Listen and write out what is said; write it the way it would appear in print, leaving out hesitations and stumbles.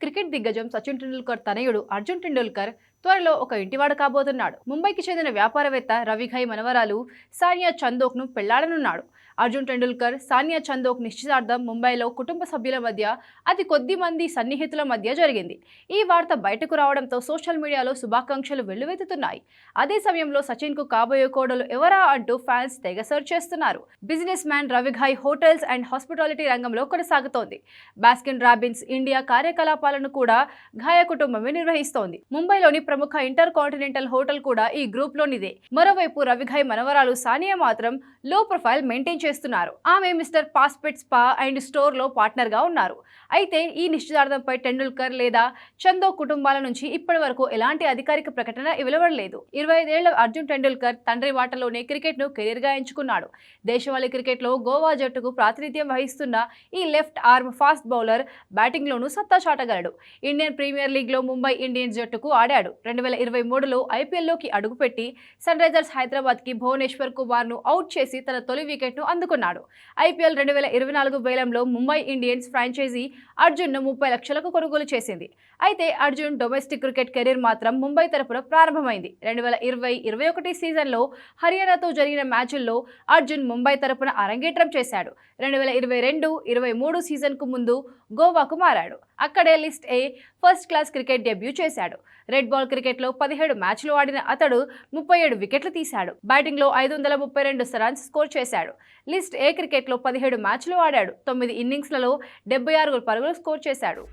Cricket దిగ్గజం సచిన్ టెండూల్కర్ తనయుడు అర్జున్ టెండూల్కర్ త్వరలో ఒక ఇంటివాడు కాబోతున్నాడు. ముంబైకి చెందిన వ్యాపారవేత్త రవిఘాయ్ మనవరాలు సానియా చందోక్ను పెళ్లాడనున్నాడు. అర్జున్ టెండూల్కర్, సానియా చందోక్ నిశ్చితార్థం ముంబైలో కుటుంబ సభ్యుల మధ్య అతి కొద్ది మంది సన్నిహితుల మధ్య జరిగింది. ఈ వార్త బయటకు రావడంతో సోషల్ మీడియాలో శుభాకాంక్షలు వెల్లువెత్తుతున్నాయి. అదే సమయంలో సచిన్ కు కాబోయే కోడలు ఎవరా అంటూ ఫ్యాన్స్ తెగ సర్చ్ చేస్తున్నారు. Businessman Ravi Ghai hotels and hospitality రంగంలో కొనసాగుతోంది. బాస్కిన్ రాబిన్స్ ఇండియా కార్యకలాపాలను కూడా ఘాయ కుటుంబమే నిర్వహిస్తోంది. ముంబైలోని ప్రముఖ ఇంటర్ కాంటినెంటల్ హోటల్ కూడా ఈ గ్రూప్ లోనిదే. మరోవైపు రవిఘాయ్ మనవరాలు సానియా మాత్రం లో ప్రొఫైల్ మెయింటైన్ చేస్తున్నారు. ఆమె మిస్టర్ పాస్పెట్ స్పా అండ్ స్టోర్ లో పార్ట్నర్ గా ఉన్నారు. అయితే ఈ నిశ్చితార్థంపై టెండూల్కర్ లేదా చందో కుటుంబాల నుంచి ఇప్పటి వరకు ఎలాంటి అధికారిక ప్రకటన వెలువడలేదు. 25 ఏళ్ల అర్జున్ టెండూల్కర్ తండ్రి వాటలోనే క్రికెట్ ను కెరీర్ గా ఎంచుకున్నాడు. దేశవాళీ క్రికెట్ లో గోవా జట్టుకు ప్రాతినిధ్యం వహిస్తున్న ఈ left arm fast bowler batting లోనూ సత్తా చాటగలడు. ఇండియన్ ప్రీమియర్ లీగ్ లో ముంబై ఇండియన్స్ జట్టుకు ఆడాడు. 2023లో ఐపీఎల్ లోకి అడుగుపెట్టి సన్ రైజర్స్ హైదరాబాద్ కి భువనేశ్వర్ కుమార్ ను అవుట్ చేసి తన తొలి వికెట్ ను అందుకున్నాడు. ఐపీఎల్ 2024 వేలంలో ముంబై ఇండియన్స్ ఫ్రాంచైజీ అర్జున్ ను 30 లక్షలకు కొనుగోలు చేసింది. అయితే అర్జున్ డొమెస్టిక్ క్రికెట్ కెరీర్ మాత్రం ముంబై తరపున ప్రారంభమైంది. 2020-21 సీజన్లో హర్యానాతో జరిగిన మ్యాచ్ల్లో అర్జున్ ముంబై తరపున అరంగేట్రం చేశాడు. 2022-23 సీజన్ కు ముందు గోవాకు మారాడు. అక్కడే లిస్ట్ ఏ ఫస్ట్ క్లాస్ క్రికెట్ డెబ్యూ చేశాడు. రెడ్ బాల్ క్రికెట్లో 17 మ్యాచ్లు ఆడిన అతడు 37 వికెట్లు తీశాడు. బ్యాటింగ్లో 532 రన్స్ స్కోర్ చేశాడు. లిస్ట్ ఏ క్రికెట్లో 17 మ్యాచ్లు ఆడాడు. 9 ఇన్నింగ్స్లలో 76 పరుగులు స్కోర్ చేశాడు.